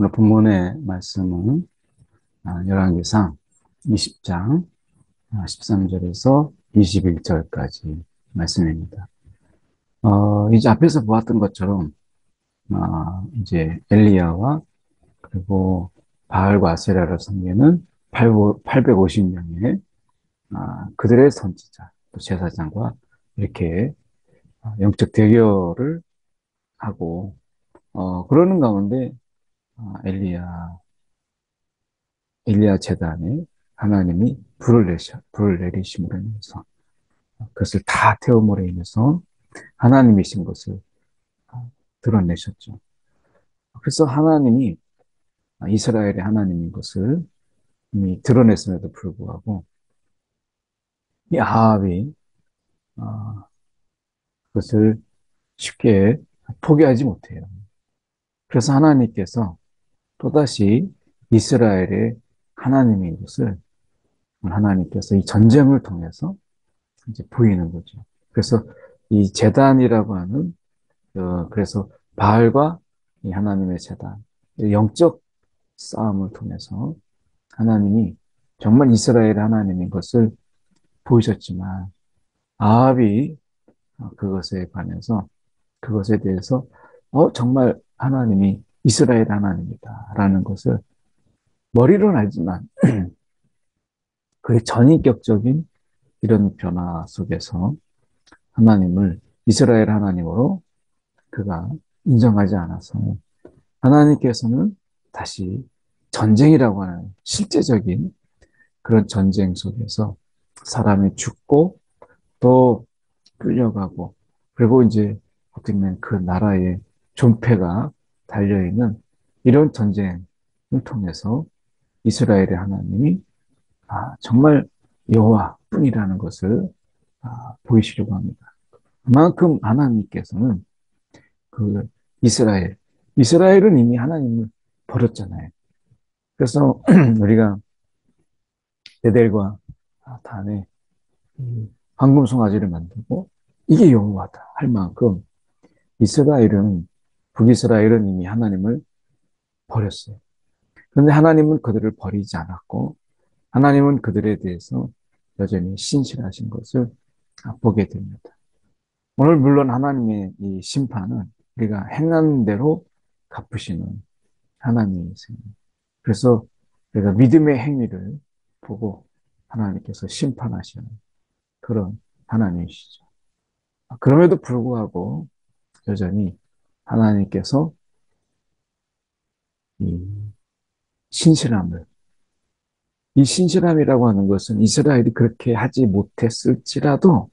오늘 본문의 말씀은 열왕기상 20장 13절에서 21절까지 말씀입니다. 이제 앞에서 보았던 것처럼 이제 엘리야와 그리고 바알과 아세라를 섬기는 850명의 그들의 선지자, 또 제사장과 이렇게 영적 대결을 하고 그러는 가운데 엘리야 제단에 하나님이 불을 내리심으로 인해서 그것을 다 태움으로 인해서 하나님이신 것을 드러내셨죠. 그래서 하나님이 이스라엘의 하나님인 것을 이미 드러냈음에도 불구하고 이 아합이 어, 그것을 쉽게 포기하지 못해요. 그래서 하나님께서 또다시 이스라엘의 하나님인 것을 하나님께서 이 전쟁을 통해서 이제 보이는 거죠. 그래서 이 제단이라고 하는 그래서 바알과 이 하나님의 제단 영적 싸움을 통해서 하나님이 정말 이스라엘 하나님인 것을 보이셨지만 아합이 그것에 관해서 그것에 대해서 정말 하나님이 이스라엘 하나님이다라는 것을 머리로는 알지만 그의 전인격적인 이런 변화 속에서 하나님을 이스라엘 하나님으로 그가 인정하지 않아서 하나님께서는 다시 전쟁이라고 하는 실제적인 그런 전쟁 속에서 사람이 죽고 또 끌려가고 그리고 이제 어떻게 보면 그 나라의 존폐가 달려있는 이런 전쟁을 통해서 이스라엘의 하나님이 정말 여호와뿐이라는 것을 보이시려고 합니다. 그만큼 하나님께서는 그 이스라엘은 이미 하나님을 버렸잖아요. 그래서 우리가 베델과 단에 황금 송아지를 만들고 이게 여호와다 할 만큼 이스라엘은 북이스라엘은 이미 하나님을 버렸어요. 그런데 하나님은 그들을 버리지 않았고 하나님은 그들에 대해서 여전히 신실하신 것을 보게 됩니다. 오늘 물론 하나님의 이 심판은 우리가 행한 대로 갚으시는 하나님이세요. 그래서 우리가 믿음의 행위를 보고 하나님께서 심판하시는 그런 하나님이시죠. 그럼에도 불구하고 여전히 하나님께서 이 신실함을, 이 신실함이라고 하는 것은 이스라엘이 그렇게 하지 못했을지라도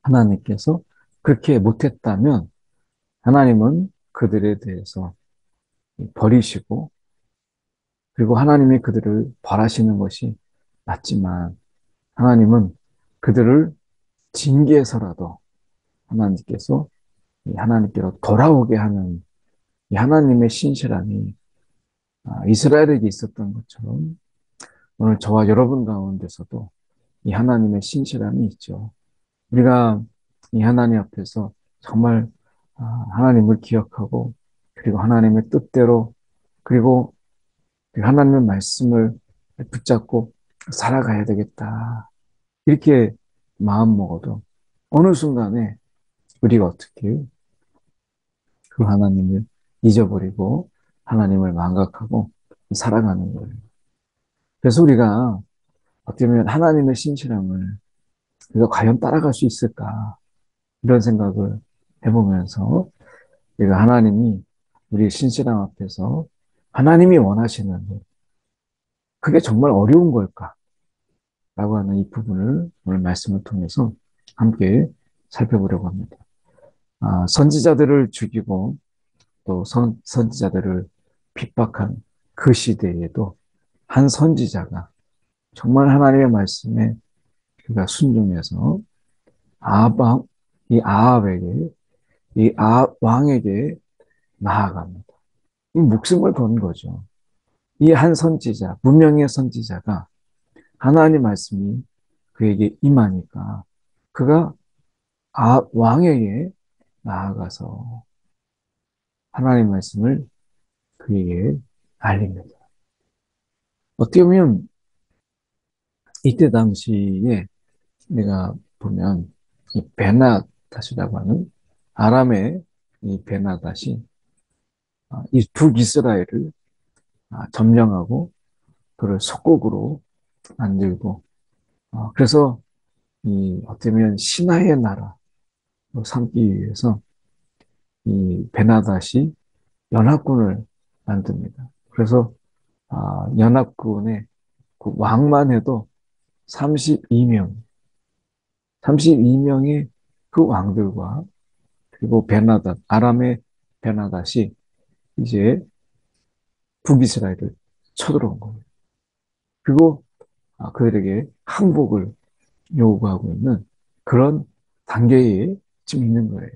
하나님께서 그렇게 못했다면 하나님은 그들에 대해서 버리시고 그리고 하나님이 그들을 벌하시는 것이 맞지만 하나님은 그들을 징계해서라도 하나님께서 하나님께로 돌아오게 하는 이 하나님의 신실함이 이스라엘에게 있었던 것처럼 오늘 저와 여러분 가운데서도 이 하나님의 신실함이 있죠. 우리가 이 하나님 앞에서 정말 하나님을 기억하고 그리고 하나님의 뜻대로 그리고 하나님의 말씀을 붙잡고 살아가야 되겠다. 이렇게 마음 먹어도 어느 순간에 우리가 어떻게 그 하나님을 잊어버리고 하나님을 망각하고 살아가는 거예요. 그래서 우리가 어떻게 보면 하나님의 신실함을 우리가 과연 따라갈 수 있을까? 이런 생각을 해보면서 우리가 하나님이 우리 신실함 앞에서 하나님이 원하시는 것, 그게 정말 어려운 걸까? 라고 하는 이 부분을 오늘 말씀을 통해서 함께 살펴보려고 합니다. 선지자들을 죽이고 또 선지자들을 핍박한 그 시대에도 한 선지자가 정말 하나님의 말씀에 그가 순종해서 아방, 이 아합에게, 이 아합 왕에게 나아갑니다. 이 목숨을 건 거죠. 이 한 선지자, 무명의 선지자가 하나님 말씀이 그에게 임하니까 그가 왕에게 나아가서 하나님 말씀을 그에게 알립니다. 어떻게 보면 이때 당시에 내가 보면 이 베나닷이라고 하는 아람의 이 베나닷이 이 북이스라엘을 점령하고 그를 속국으로 만들고 그래서 이 어떻게 보면 신하의 나라로 삼기 위해서 이 베나닷이 연합군을 만듭니다. 그래서 연합군의 그 왕만 해도 32명, 32명의 그 왕들과 그리고 베나닷, 아람의 베나닷이 이제 북이스라엘을 쳐들어온 겁니다. 그리고 그들에게 항복을 요구하고 있는 그런 단계에 지금 있는 거예요.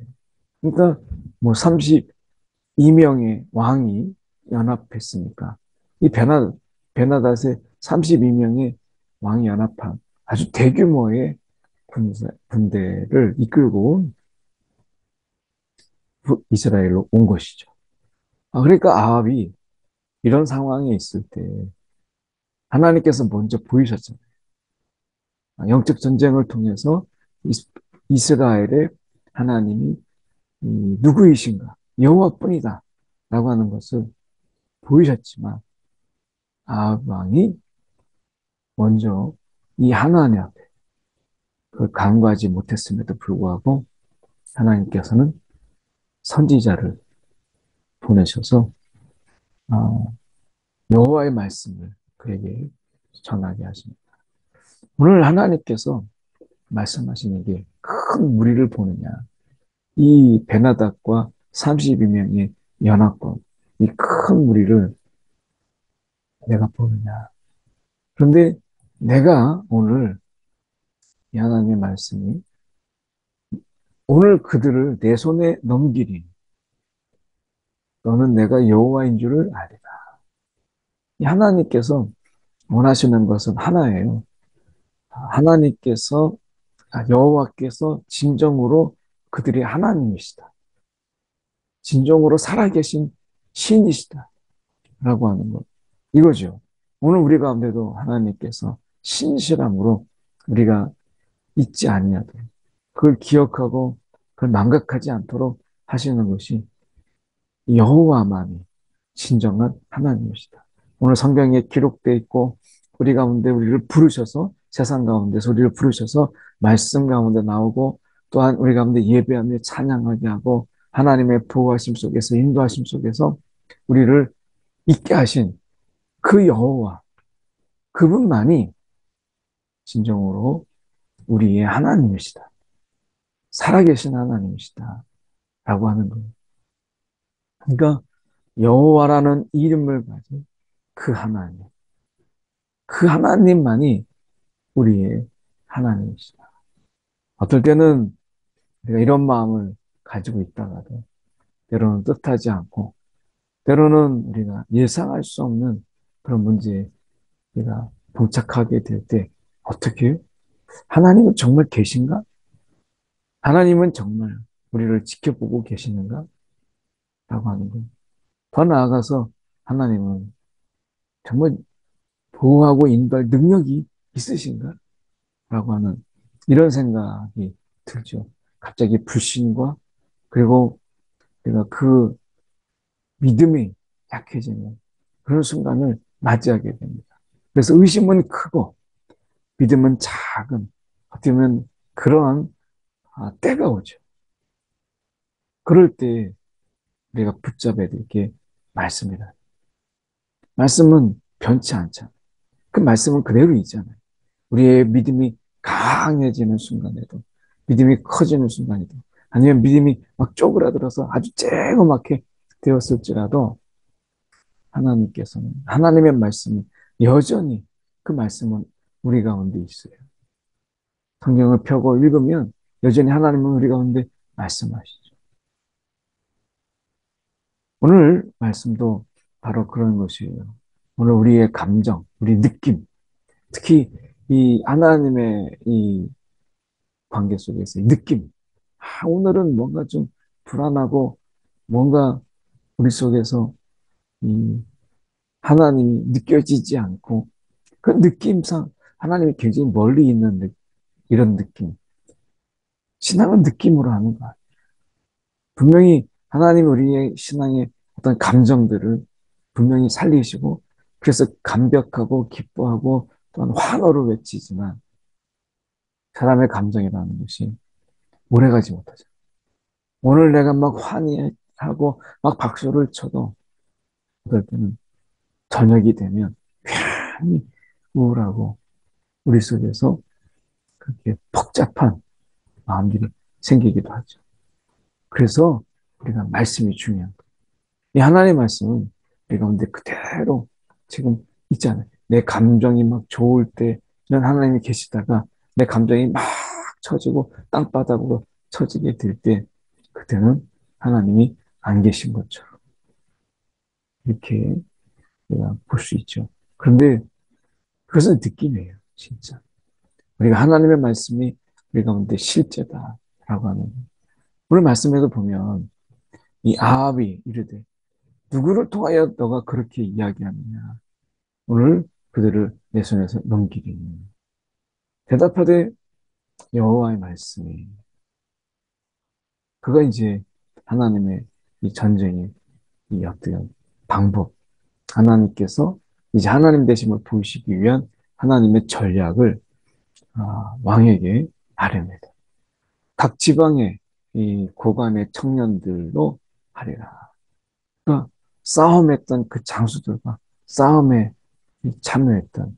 그러니까 뭐 32명의 왕이 연합했으니까 이 베나닷의 32명의 왕이 연합한 아주 대규모의 군대를 이끌고 이스라엘로 온 것이죠. 그러니까 아합이 이런 상황에 있을 때 하나님께서 먼저 보이셨잖아요. 영적 전쟁을 통해서 이스라엘의 하나님이 누구이신가? 여호와뿐이다. 라고 하는 것을 보이셨지만 아합 왕이 먼저 이 하나님 앞에 그걸 간구하지 못했음에도 불구하고 하나님께서는 선지자를 보내셔서 어, 여호와의 말씀을 그에게 전하게 하십니다. 오늘 하나님께서 말씀하시는 게 큰 무리를 보느냐, 이 베나닥과 32명의 연합군, 이 큰 무리를 내가 보느냐. 그런데 내가 오늘 이 하나님의 말씀이 오늘 그들을 내 손에 넘기리. 너는 내가 여호와인 줄을 알리라. 이 하나님께서 원하시는 것은 하나예요. 하나님께서 여호와께서 진정으로 그들의 하나님이시다. 진정으로 살아계신 신이시다. 라고 하는 것. 이거죠. 오늘 우리 가운데도 하나님께서 신실함으로 우리가 잊지 아니하도록 그걸 기억하고 그걸 망각하지 않도록 하시는 것이 여호와만이 진정한 하나님이시다. 오늘 성경에 기록되어 있고 우리 가운데 우리를 부르셔서 세상 가운데서 우리를 부르셔서 말씀 가운데 나오고 또한 우리 가운데 예배하며 찬양하게 하고 하나님의 보호하심 속에서 인도하심 속에서 우리를 있게 하신 그 여호와 그분만이 진정으로 우리의 하나님이시다. 살아계신 하나님이시다. 라고 하는 거예요. 그러니까 여호와라는 이름을 가진 그 하나님. 그 하나님만이 우리의 하나님이시다. 어떨 때는 내가 이런 마음을 가지고 있다가도 때로는 뜻하지 않고 때로는 우리가 예상할 수 없는 그런 문제에 우리가 봉착하게 될 때 어떻게 해요? 하나님은 정말 계신가? 하나님은 정말 우리를 지켜보고 계시는가? 라고 하는 거예요. 더 나아가서 하나님은 정말 보호하고 인도할 능력이 있으신가? 라고 하는 이런 생각이 들죠. 갑자기 불신과 그리고 내가 그 믿음이 약해지는 그런 순간을 맞이하게 됩니다. 그래서 의심은 크고 믿음은 작은 어떻게 보면 그러한 때가 오죠. 그럴 때 우리가 붙잡아야 될 게 말씀이다. 말씀은 변치 않잖아요. 그 말씀은 그대로 있잖아요. 우리의 믿음이 강해지는 순간에도, 믿음이 커지는 순간에도, 아니면 믿음이 막 쪼그라들어서 아주 쬐그맣게 되었을지라도 하나님께서는, 하나님의 말씀은 여전히 그 말씀은 우리 가운데 있어요. 성경을 펴고 읽으면 여전히 하나님은 우리 가운데 말씀하시죠. 오늘 말씀도 바로 그런 것이에요. 오늘 우리의 감정, 우리 느낌, 특히 이 하나님의 이 관계 속에서의 느낌. 오늘은 뭔가 좀 불안하고 뭔가 우리 속에서 이 하나님이 느껴지지 않고 그 느낌상 하나님이 굉장히 멀리 있는 이런 느낌. 신앙은 느낌으로 하는 거야. 분명히 하나님 우리의 신앙의 어떤 감정들을 분명히 살리시고 그래서 감격하고 기뻐하고 또한 환호를 외치지만 사람의 감정이라는 것이 오래가지 못하죠. 오늘 내가 막 환희하고 막 박수를 쳐도 그럴 때는 저녁이 되면 괜히 우울하고 우리 속에서 그렇게 복잡한 마음들이 생기기도 하죠. 그래서 우리가 말씀이 중요한 거예요. 이 하나님의 말씀은 우리 가운데 그대로 지금 있잖아요. 내 감정이 막 좋을 때는 하나님이 계시다가 내 감정이 막 처지고 땅바닥으로 처지게 될 때 그때는 하나님이 안 계신 것처럼 이렇게 우리가 볼 수 있죠. 그런데 그것은 느낌이에요. 진짜. 우리가 하나님의 말씀이 우리 가운데 실제다라고 하는 오늘 말씀에도 보면 이 아합이 이르되 누구를 통하여 너가 그렇게 이야기하느냐. 오늘 그들을 내 손에서 넘기리니. 대답하되 여호와의 말씀이. 그가 이제 하나님의 이 전쟁의 이 어떤 방법. 하나님께서 이제 하나님 되심을 보이시기 위한 하나님의 전략을 왕에게 아뢰니다. 각 지방의 이 고관의 청년들로 하리라. 그러니까 싸움했던 그 장수들과 싸움에 참여했던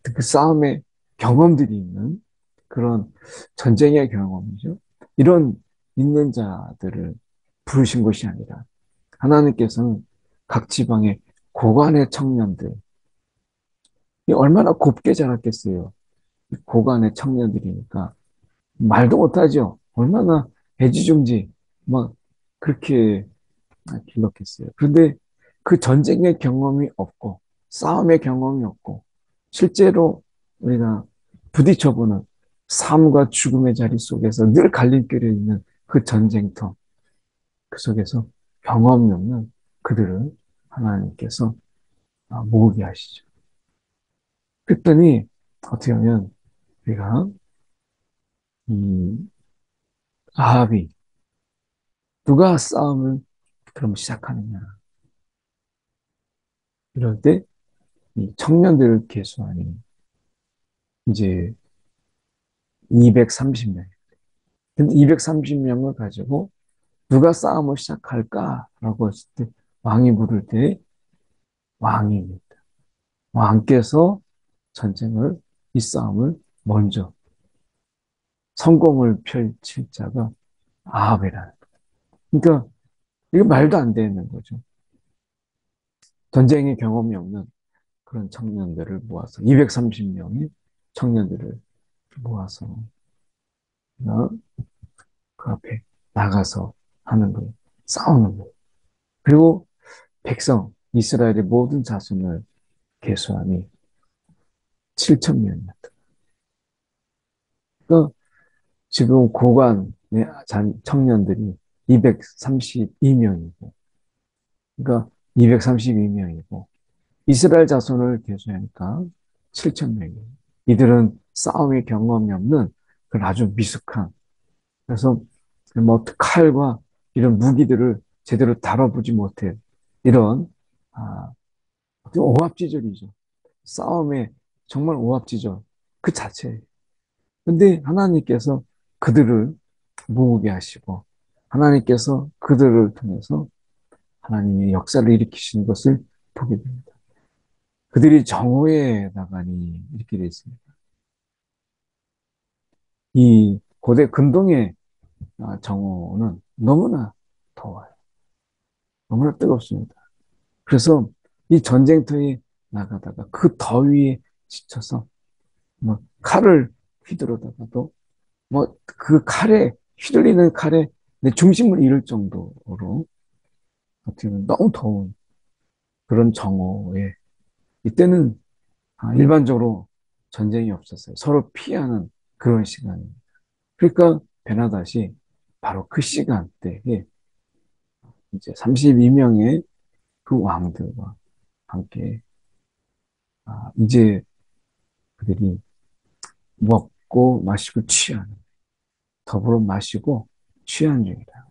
그 싸움의 경험들이 있는 그런 전쟁의 경험이죠. 이런 있는 자들을 부르신 것이 아니라 하나님께서는 각 지방의 고관의 청년들, 얼마나 곱게 자랐겠어요. 고관의 청년들이니까 말도 못하죠. 얼마나 애지중지 막 그렇게 길렀겠어요. 그런데 그 전쟁의 경험이 없고 싸움의 경험이 없고 실제로 우리가 부딪혀보는 삶과 죽음의 자리 속에서 늘 갈림길에 있는 그 전쟁터 그 속에서 경험이 없는 그들을 하나님께서 모으게 하시죠. 그랬더니 어떻게 하면 우리가 이 아합이 누가 싸움을 그럼 시작하느냐 이럴 때 이 청년들을 계수하니 이제 230명. 근데 230명을 가지고 누가 싸움을 시작할까라고 했을 때 왕이 물을 때 왕입니다. 왕께서 전쟁을 이 싸움을 먼저 성공을 펼칠 자가 아합이라는. 그러니까 이거 말도 안 되는 거죠. 전쟁의 경험이 없는 그런 청년들을 모아서 230명의 청년들을 모아서 그 앞에 나가서 하는 거예요. 싸우는 거예요. 그리고 백성 이스라엘의 모든 자손을 계수하니 7천 명이었다. 그러니까 지금 고관의 청년들이 232명이고, 그러니까 232명이고, 이스라엘 자손을 계수하니까 7천 명이에요. 이들은 싸움의 경험이 없는 그런 아주 미숙한, 그래서 뭐 칼과 이런 무기들을 제대로 다뤄보지 못해. 이런, 아, 오합지졸이죠. 싸움에 정말 오합지졸. 그 자체. 근데 하나님께서 그들을 모으게 하시고 하나님께서 그들을 통해서 하나님의 역사를 일으키시는 것을 보게 됩니다. 그들이 정오에 나가니 이렇게 되어 있습니다. 이 고대 근동의 정오는 너무나 더워요. 너무나 뜨겁습니다. 그래서 이 전쟁터에 나가다가 그 더위에 지쳐서 뭐 칼을 휘두르다가도 뭐 그 칼에 휘둘리는 칼에 내 중심을 잃을 정도로 어떻게 보면 너무 더운 그런 정오에 이때는 일반적으로 전쟁이 없었어요. 서로 피하는 그런 시간입니다. 그러니까 베나dat이 바로 그 시간대에 이제 32명의 그 왕들과 함께 이제 그들이 먹고 마시고 취하는 더불어 마시고 취한 중이다.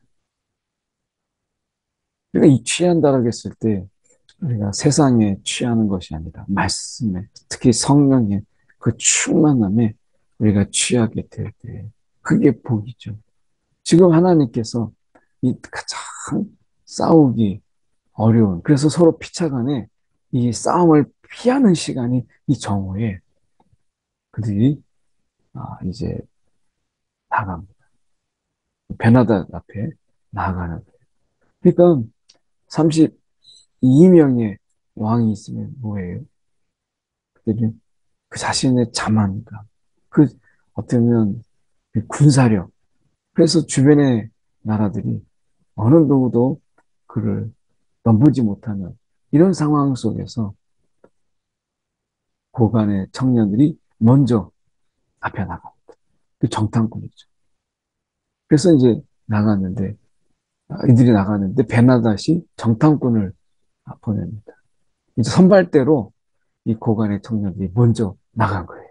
그러니까 이 취한다라고 했을 때 우리가 세상에 취하는 것이 아니라 말씀에 특히 성령의 그 충만함에 우리가 취하게 될 때 그게 복이죠. 지금 하나님께서 이 가장 싸우기 어려운 그래서 서로 피차간에 이 싸움을 피하는 시간이 이 정오에 그들이 이제 나갑니다. 베나다 앞에 나가는 거예요. 그러니까 32명의 왕이 있으면 뭐예요? 그들은 그 자신의 자만감, 그 어쩌면 그 군사력, 그래서 주변의 나라들이 어느 누구도 그를 넘보지 못하는 이런 상황 속에서 고관의 청년들이 먼저 앞에 나갑니다. 그 정탐꾼이죠. 그래서 이제 나갔는데, 이들이 나갔는데 베나dat이 정탐꾼을 보냅니다. 이제 선발대로 이 고관의 청년들이 먼저 나간 거예요.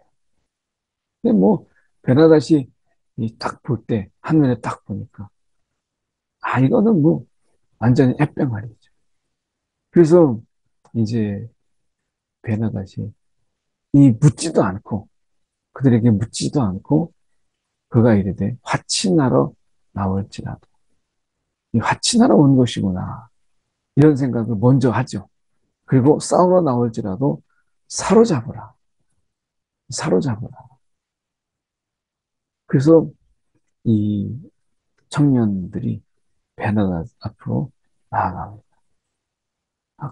근데 뭐 베나dat이 딱 볼 때, 한눈에 딱 보니까, 이거는 뭐 완전히 햇병아리죠. 그래서 이제 베나dat이 이 묻지도 않고, 그들에게 묻지도 않고, 그가 이르되 화친하러 나올지라도, 이 화친하러 온 것이구나. 이런 생각을 먼저 하죠. 그리고 싸우러 나올지라도 사로잡으라. 사로잡으라. 그래서 이 청년들이 베나다 앞으로 나아갑니다.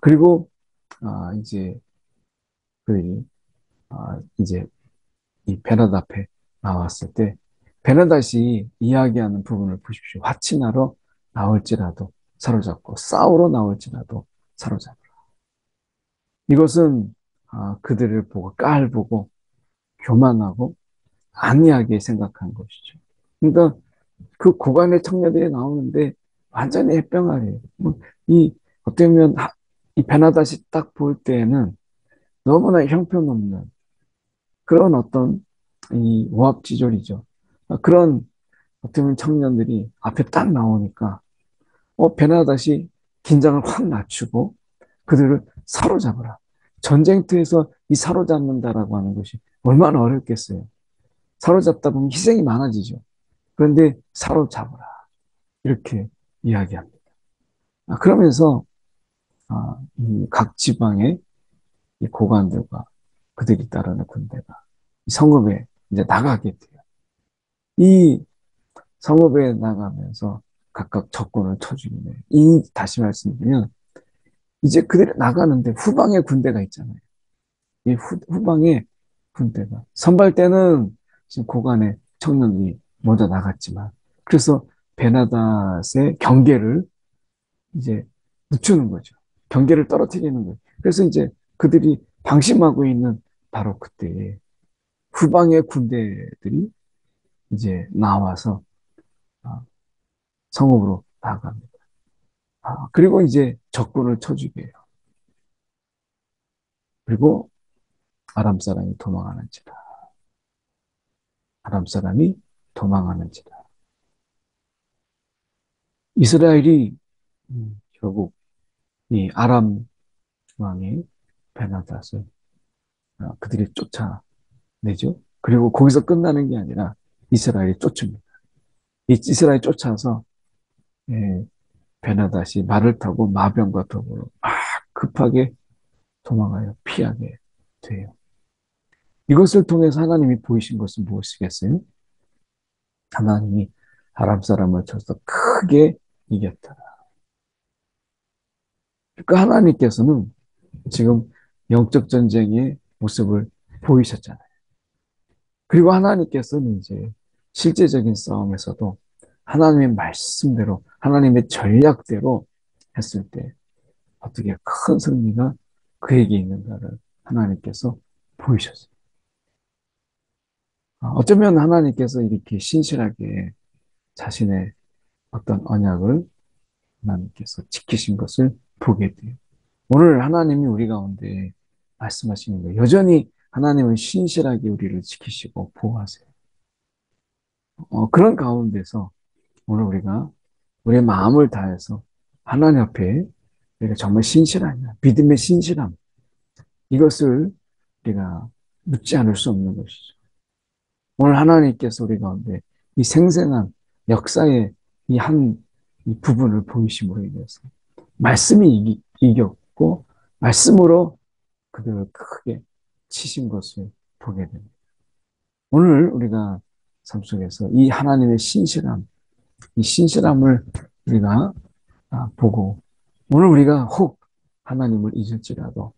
그리고 이제 그들이 이제 이 베나다 앞에 나왔을 때 베나dat이 이야기하는 부분을 보십시오. 화친하러 나올지라도 사로잡고 싸우러 나올지라도 사로잡고 이것은 그들을 보고 깔보고 교만하고 안이하게 생각한 것이죠. 그러니까 그 고관의 청년들이 나오는데 완전히 햇병아리에요. 이 어떻게 보면 이 베나dat이 딱 볼 때에는 너무나 형편없는 그런 어떤 이 오합지졸이죠. 그런 어떻게 보면 청년들이 앞에 딱 나오니까 베나dat이 긴장을 확 낮추고 그들을 사로잡으라. 전쟁터에서 이 사로잡는다라고 하는 것이 얼마나 어렵겠어요. 사로잡다 보면 희생이 많아지죠. 그런데 사로잡으라. 이렇게 이야기합니다. 그러면서 이각 지방의 이 고관들과 그들이 따르는 군대가 이 성읍에 이제 나가게 돼요. 이 성읍에 나가면서 각각 적군을 쳐주기는 이 다시 말씀드리면 이제 그들이 나가는데 후방에 군대가 있잖아요. 이 후방에 군대가 선발 때는 지금 고관의 청년이 먼저 나갔지만 그래서 베나닷의 경계를 이제 늦추는 거죠. 경계를 떨어뜨리는 거예요. 그래서 이제 그들이 방심하고 있는 바로 그때 후방의 군대들이 이제 나와서 성읍으로 나갑니다. 그리고 이제 적군을 쳐주게 해요. 그리고 아람 사람이 도망하는지라. 아람 사람이 도망하는지라. 이스라엘이 결국 이 아람 왕이 베나닷을 그들이 쫓아내죠. 그리고 거기서 끝나는 게 아니라 이스라엘이 쫓습니다. 이스라엘이 쫓아서 예, 베나닷이 말을 타고 마병과 더불어 막 급하게 도망하여 피하게 돼요. 이것을 통해서 하나님이 보이신 것은 무엇이겠어요? 하나님이 아람 사람을 쳐서 크게 이겼다. 그러니까 하나님께서는 지금 영적 전쟁의 모습을 보이셨잖아요. 그리고 하나님께서는 이제 실제적인 싸움에서도 하나님의 말씀대로, 하나님의 전략대로 했을 때 어떻게 큰 승리가 그에게 있는가를 하나님께서 보이셨어요. 어쩌면 하나님께서 이렇게 신실하게 자신의 어떤 언약을 하나님께서 지키신 것을 보게 돼요. 오늘 하나님이 우리 가운데 말씀하시는 거예요. 여전히 하나님은 신실하게 우리를 지키시고 보호하세요. 그런 가운데서 오늘 우리가 우리의 마음을 다해서 하나님 앞에 우리가 정말 신실하냐, 믿음의 신실함, 이것을 우리가 묻지 않을 수 없는 것이죠. 오늘 하나님께서 우리 가운데 이 생생한 역사의 이 부분을 보이심으로 인해서 말씀이 이겼고 말씀으로 그들을 크게 치신 것을 보게 됩니다. 오늘 우리가 삶 속에서 이 하나님의 신실함, 이 신실함을 우리가 보고 오늘 우리가 혹 하나님을 잊을지라도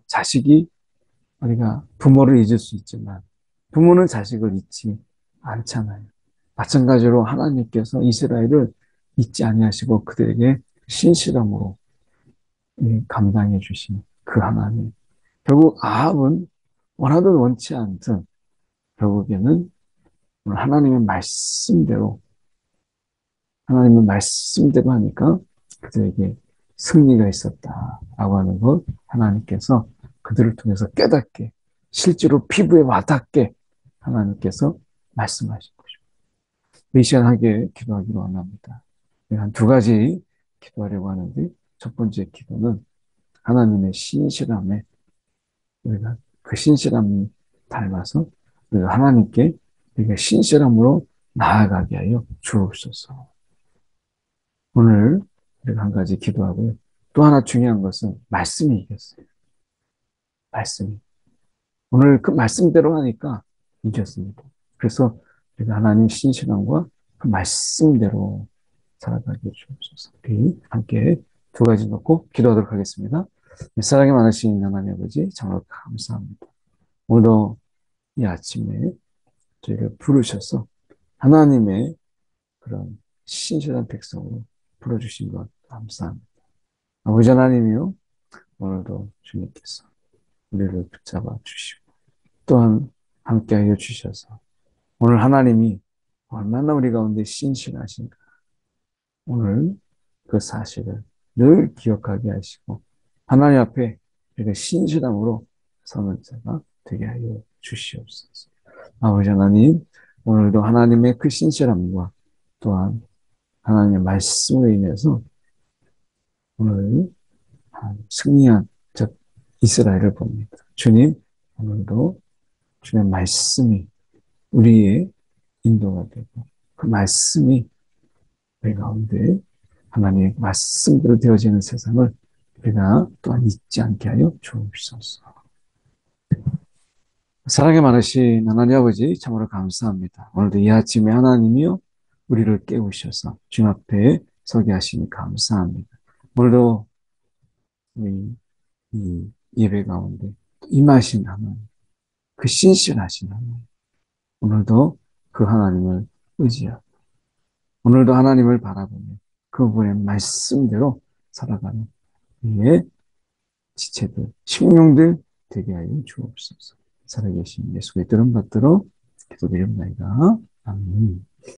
자식이 우리가 부모를 잊을 수 있지만 부모는 자식을 잊지 않잖아요. 마찬가지로 하나님께서 이스라엘을 잊지 아니하시고 그들에게 신실함으로 감당해 주신 그 하나님. 결국 아합은 원하든 원치 않든 결국에는 하나님의 말씀대로 하니까 그들에게 승리가 있었다라고 하는 것 하나님께서 그들을 통해서 깨닫게 실제로 피부에 와닿게 하나님께서 말씀하신 것입니다. 이 시간 함께 기도하기로 원합니다. 한 두 가지 기도하려고 하는데 첫 번째 기도는 하나님의 신실함에 우리가 그 신실함을 닮아서 우리가 하나님께 우리가 신실함으로 나아가게 하여 주옵소서. 오늘 우리가 한 가지 기도하고요. 또 하나 중요한 것은 말씀이 이겼어요. 말씀이. 오늘 그 말씀대로 하니까 이겼습니다. 그래서 우리가 하나님 신실함과 그 말씀대로 살아가게 주옵소서. 우리 함께 두 가지 놓고 기도하도록 하겠습니다. 사랑이 많으신 하나님 아버지 정말 감사합니다. 오늘도 이 아침에 저희를 부르셔서 하나님의 그런 신실한 백성으로 불러주신 것 감사합니다. 아버지 하나님이요, 오늘도 주님께서 우리를 붙잡아 주시고 또한 함께하여 주셔서 오늘 하나님이 얼마나 우리 가운데 신실하신가 오늘 그 사실을 늘 기억하게 하시고 하나님 앞에 우리가 신실함으로 서는 자가 되게 하여 주시옵소서. 아버지 하나님, 오늘도 하나님의 그 신실함과 또한 하나님의 말씀으로 인해서 오늘 승리한 즉 이스라엘을 봅니다. 주님, 오늘도 주님의 말씀이 우리의 인도가 되고 그 말씀이 우리 가운데 하나님의 말씀대로 되어지는 세상을 우리가 또한 잊지 않게 하여 주옵소서. 사랑이 많으신 하나님 아버지 참으로 감사합니다. 오늘도 이 아침에 하나님이요 우리를 깨우셔서 주님 앞에 서게 하시니 감사합니다. 오늘도 이 예배 가운데 임하신 하나님, 그 신실하신 하나님, 오늘도 그 하나님을 의지하고 오늘도 하나님을 바라보며 그분의 말씀대로 살아가는 우리의 지체들, 식령들 되게 하여 주옵소서. 살아계신 예수의 들은 받들어 기도드립니다. 아멘.